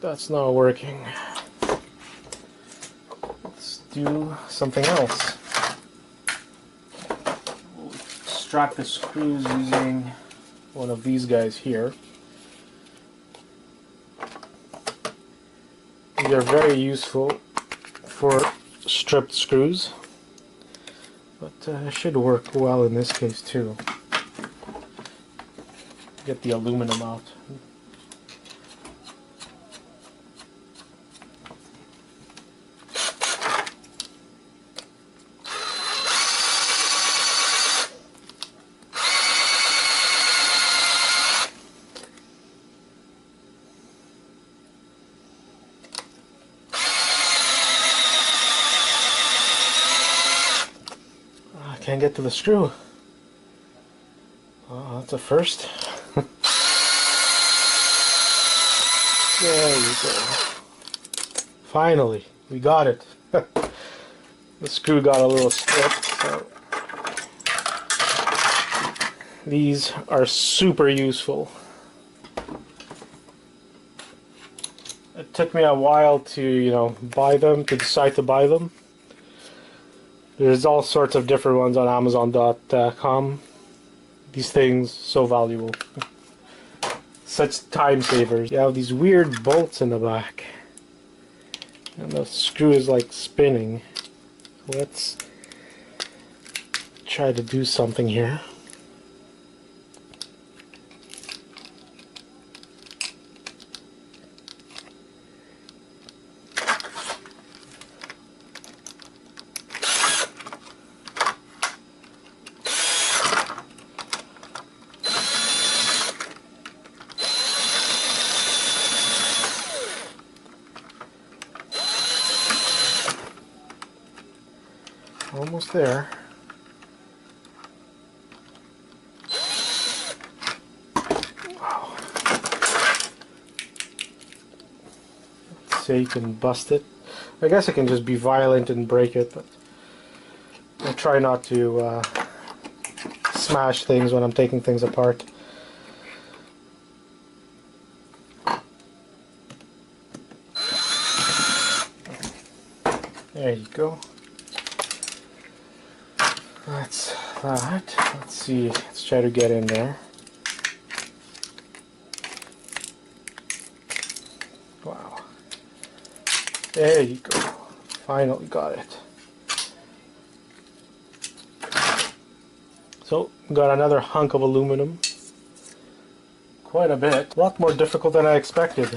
That's not working. Let's do something else. We'll extract the screws using one of these guys here. These are very useful for stripped screws, but should work well in this case too. Get the aluminum out. Can't get to the screw. Oh, that's a first. There you go. Finally, we got it. The screw got a little stripped. So these are super useful. It took me a while to, buy them, to decide to buy them. There's all sorts of different ones on Amazon.com. These things, so valuable. Such time savers. You have these weird bolts in the back. And the screw is like spinning. Let's try to do something here. Almost there. Wow. Let's say you can bust it. I guess I can just be violent and break it, but I try not to smash things when I'm taking things apart. There you go. That's that. Let's see. Let's try to get in there. Wow. There you go. Finally got it. So, got another hunk of aluminum. Quite a bit. A lot more difficult than I expected.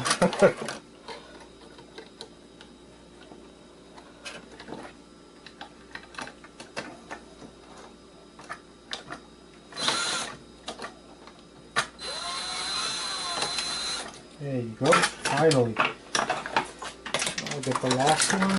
There you go, finally. I'll get the last one.